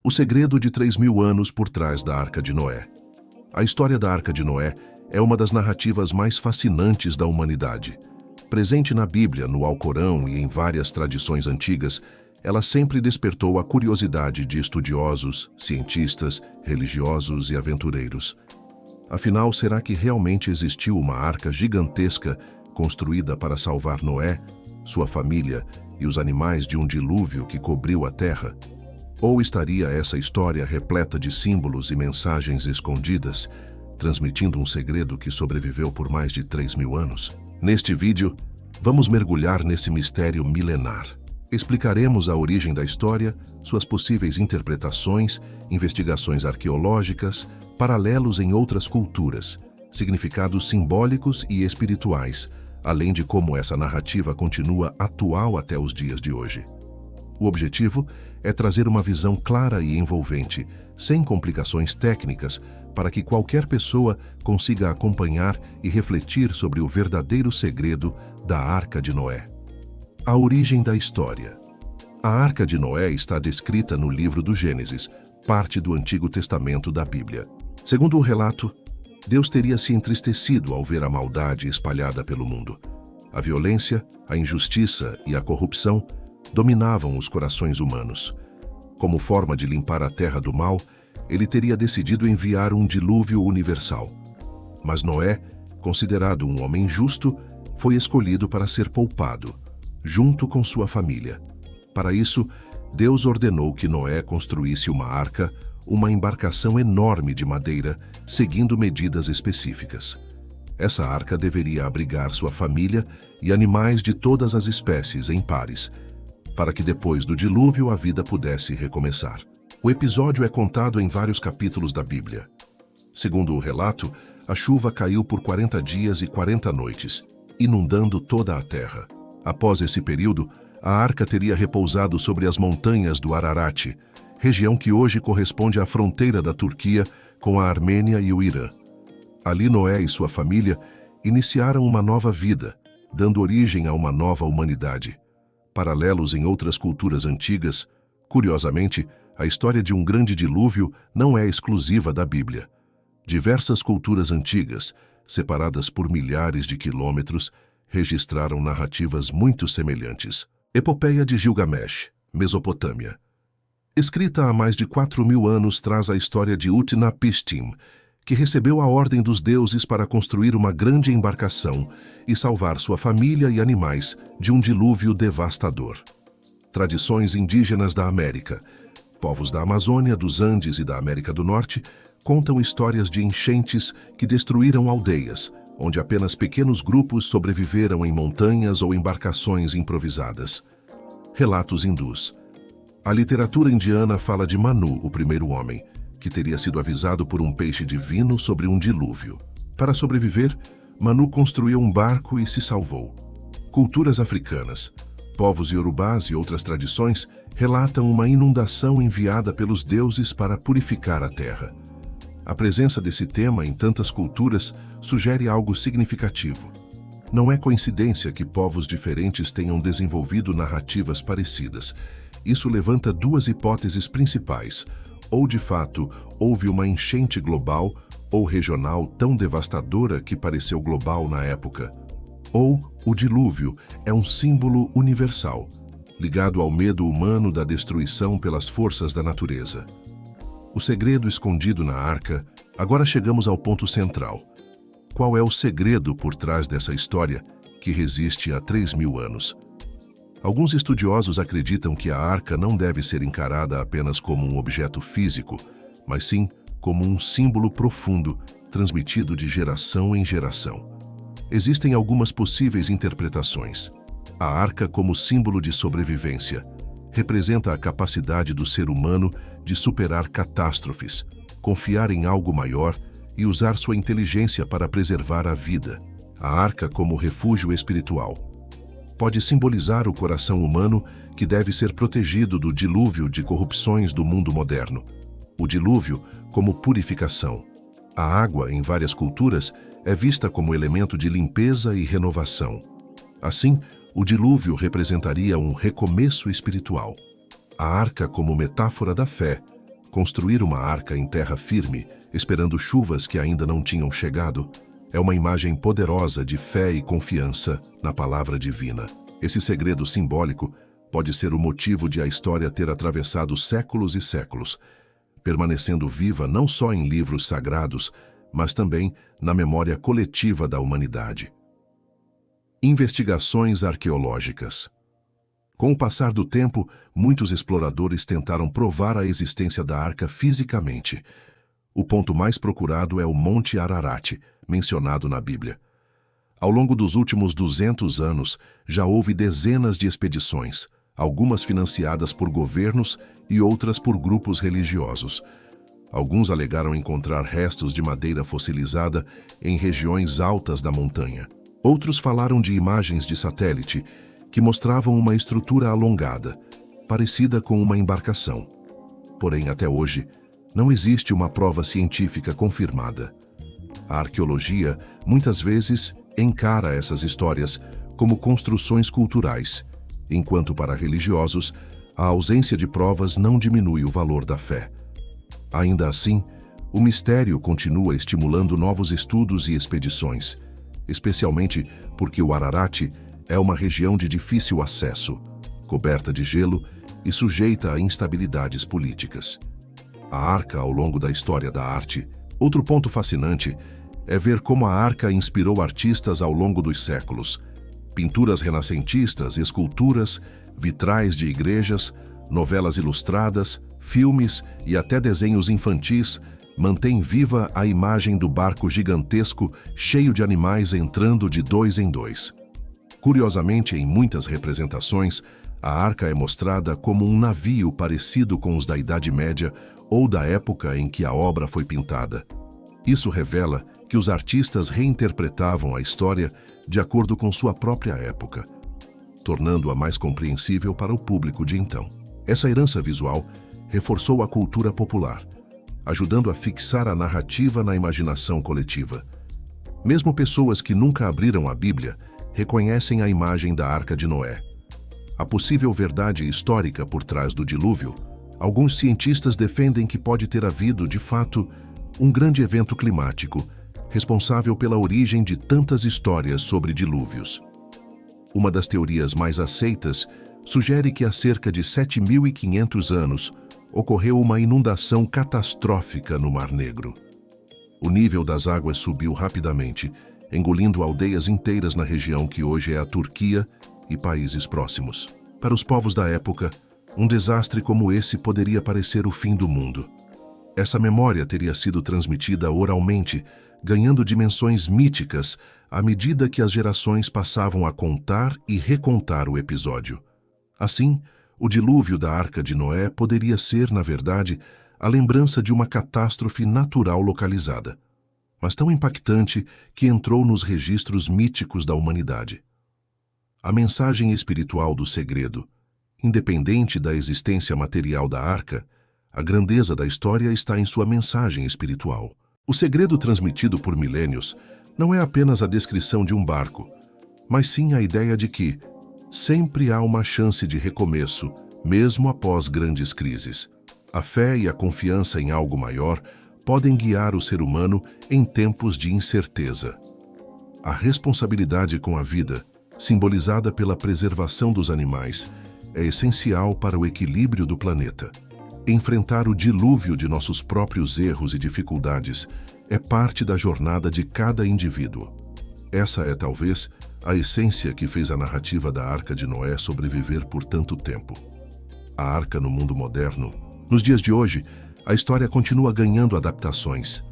O segredo de 3.000 anos por trás da Arca de Noé. A história da Arca de Noé é uma das narrativas mais fascinantes da humanidade. Presente na Bíblia, no Alcorão e em várias tradições antigas, ela sempre despertou a curiosidade de estudiosos, cientistas, religiosos e aventureiros. Afinal, será que realmente existiu uma arca gigantesca construída para salvar Noé, sua família e os animais de um dilúvio que cobriu a terra? Ou estaria essa história repleta de símbolos e mensagens escondidas, transmitindo um segredo que sobreviveu por mais de 3.000 anos? Neste vídeo, vamos mergulhar nesse mistério milenar. Explicaremos a origem da história, suas possíveis interpretações, investigações arqueológicas, paralelos em outras culturas, significados simbólicos e espirituais, além de como essa narrativa continua atual até os dias de hoje. O objetivo é trazer uma visão clara e envolvente, sem complicações técnicas, para que qualquer pessoa consiga acompanhar e refletir sobre o verdadeiro segredo da Arca de Noé. A origem da história. A Arca de Noé está descrita no livro do Gênesis, parte do Antigo Testamento da Bíblia. Segundo o relato, Deus teria se entristecido ao ver a maldade espalhada pelo mundo. A violência, a injustiça e a corrupção dominavam os corações humanos. Como forma de limpar a terra do mal, ele teria decidido enviar um dilúvio universal. Mas Noé, considerado um homem justo, foi escolhido para ser poupado, junto com sua família. Para isso, Deus ordenou que Noé construísse uma arca, uma embarcação enorme de madeira, seguindo medidas específicas. Essa arca deveria abrigar sua família e animais de todas as espécies em pares, para que depois do dilúvio a vida pudesse recomeçar. O episódio é contado em vários capítulos da Bíblia. Segundo o relato, a chuva caiu por 40 dias e 40 noites, inundando toda a terra. Após esse período, a arca teria repousado sobre as montanhas do Ararat, região que hoje corresponde à fronteira da Turquia com a Armênia e o Irã. Ali Noé e sua família iniciaram uma nova vida, dando origem a uma nova humanidade. Paralelos em outras culturas antigas, curiosamente, a história de um grande dilúvio não é exclusiva da Bíblia. Diversas culturas antigas, separadas por milhares de quilômetros, registraram narrativas muito semelhantes. Epopeia de Gilgamesh, Mesopotâmia. Escrita há mais de 4.000 anos, traz a história de Utnapishtim, que recebeu a ordem dos deuses para construir uma grande embarcação e salvar sua família e animais de um dilúvio devastador. Tradições indígenas da América. Povos da Amazônia, dos Andes e da América do Norte contam histórias de enchentes que destruíram aldeias, onde apenas pequenos grupos sobreviveram em montanhas ou embarcações improvisadas. Relatos hindus. A literatura indiana fala de Manu, o primeiro homem, que teria sido avisado por um peixe divino sobre um dilúvio. Para sobreviver, Manu construiu um barco e se salvou. Culturas africanas, povos iorubás e outras tradições relatam uma inundação enviada pelos deuses para purificar a terra. A presença desse tema em tantas culturas sugere algo significativo. Não é coincidência que povos diferentes tenham desenvolvido narrativas parecidas. Isso levanta duas hipóteses principais. Ou, de fato, houve uma enchente global ou regional tão devastadora que pareceu global na época. Ou o dilúvio é um símbolo universal, ligado ao medo humano da destruição pelas forças da natureza. O segredo escondido na arca. Agora chegamos ao ponto central. Qual é o segredo por trás dessa história que resiste há 3.000 anos? Alguns estudiosos acreditam que a arca não deve ser encarada apenas como um objeto físico, mas sim como um símbolo profundo, transmitido de geração em geração. Existem algumas possíveis interpretações. A arca, como símbolo de sobrevivência, representa a capacidade do ser humano de superar catástrofes, confiar em algo maior e usar sua inteligência para preservar a vida. A arca, como refúgio espiritual, pode simbolizar o coração humano que deve ser protegido do dilúvio de corrupções do mundo moderno. O dilúvio como purificação. A água, em várias culturas, é vista como elemento de limpeza e renovação. Assim, o dilúvio representaria um recomeço espiritual. A arca como metáfora da fé, Construir uma arca em terra firme, esperando chuvas que ainda não tinham chegado, é uma imagem poderosa de fé e confiança na palavra divina. Esse segredo simbólico pode ser o motivo de a história ter atravessado séculos e séculos, permanecendo viva não só em livros sagrados, mas também na memória coletiva da humanidade. Investigações arqueológicas. Com o passar do tempo, muitos exploradores tentaram provar a existência da arca fisicamente. O ponto mais procurado é o Monte Ararat, mencionado na Bíblia. Ao longo dos últimos 200 anos, já houve dezenas de expedições, algumas financiadas por governos e outras por grupos religiosos. Alguns alegaram encontrar restos de madeira fossilizada em regiões altas da montanha. Outros falaram de imagens de satélite que mostravam uma estrutura alongada, parecida com uma embarcação. Porém, até hoje, não existe uma prova científica confirmada. A arqueologia, muitas vezes, encara essas histórias como construções culturais, enquanto para religiosos, a ausência de provas não diminui o valor da fé. Ainda assim, o mistério continua estimulando novos estudos e expedições, especialmente porque o Ararat é uma região de difícil acesso, coberta de gelo e sujeita a instabilidades políticas. A arca ao longo da história da arte. Outro ponto fascinante é ver como a arca inspirou artistas ao longo dos séculos. Pinturas renascentistas, esculturas, vitrais de igrejas, novelas ilustradas, filmes e até desenhos infantis mantêm viva a imagem do barco gigantesco cheio de animais entrando de dois em dois. Curiosamente, em muitas representações, a arca é mostrada como um navio parecido com os da Idade Média ou da época em que a obra foi pintada. Isso revela que os artistas reinterpretavam a história de acordo com sua própria época, tornando-a mais compreensível para o público de então. Essa herança visual reforçou a cultura popular, ajudando a fixar a narrativa na imaginação coletiva. Mesmo pessoas que nunca abriram a Bíblia reconhecem a imagem da Arca de Noé. A possível verdade histórica por trás do dilúvio, alguns cientistas defendem que pode ter havido, de fato, um grande evento climático, responsável pela origem de tantas histórias sobre dilúvios. Uma das teorias mais aceitas sugere que há cerca de 7.500 anos ocorreu uma inundação catastrófica no Mar Negro. O nível das águas subiu rapidamente, engolindo aldeias inteiras na região que hoje é a Turquia e países próximos. Para os povos da época, um desastre como esse poderia parecer o fim do mundo. Essa memória teria sido transmitida oralmente, ganhando dimensões míticas à medida que as gerações passavam a contar e recontar o episódio. Assim, o dilúvio da Arca de Noé poderia ser, na verdade, a lembrança de uma catástrofe natural localizada, mas tão impactante que entrou nos registros míticos da humanidade. A mensagem espiritual do segredo, independente da existência material da arca, a grandeza da história está em sua mensagem espiritual. O segredo transmitido por milênios não é apenas a descrição de um barco, mas sim a ideia de que sempre há uma chance de recomeço, mesmo após grandes crises. A fé e a confiança em algo maior podem guiar o ser humano em tempos de incerteza. A responsabilidade com a vida, simbolizada pela preservação dos animais, é essencial para o equilíbrio do planeta. Enfrentar o dilúvio de nossos próprios erros e dificuldades é parte da jornada de cada indivíduo. Essa é, talvez, a essência que fez a narrativa da Arca de Noé sobreviver por tanto tempo. A arca no mundo moderno. Nos dias de hoje, a história continua ganhando adaptações.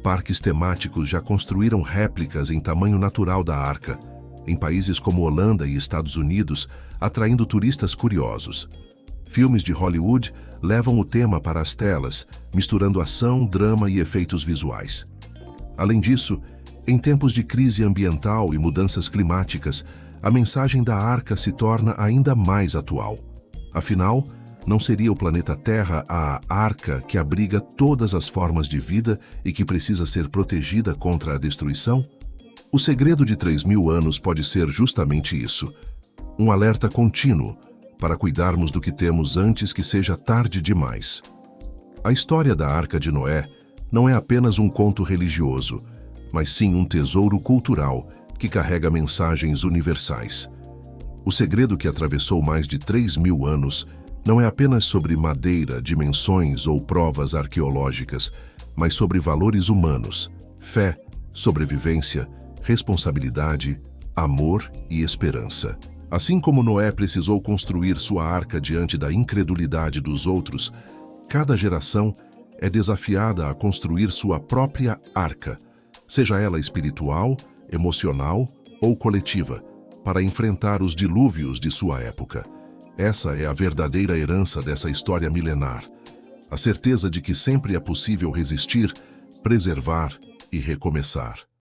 Parques temáticos já construíram réplicas em tamanho natural da arca, em países como Holanda e Estados Unidos, atraindo turistas curiosos. Filmes de Hollywood levam o tema para as telas, misturando ação, drama e efeitos visuais. Além disso, em tempos de crise ambiental e mudanças climáticas, a mensagem da arca se torna ainda mais atual. Afinal, não seria o planeta Terra a arca que abriga todas as formas de vida e que precisa ser protegida contra a destruição? O segredo de 3.000 anos pode ser justamente isso, um alerta contínuo para cuidarmos do que temos antes que seja tarde demais. A história da Arca de Noé não é apenas um conto religioso, mas sim um tesouro cultural que carrega mensagens universais. O segredo que atravessou mais de 3.000 anos não é apenas sobre madeira, dimensões ou provas arqueológicas, mas sobre valores humanos, fé, sobrevivência, responsabilidade, amor e esperança. Assim como Noé precisou construir sua arca diante da incredulidade dos outros, cada geração é desafiada a construir sua própria arca, seja ela espiritual, emocional ou coletiva, para enfrentar os dilúvios de sua época. Essa é a verdadeira herança dessa história milenar, a certeza de que sempre é possível resistir, preservar e recomeçar.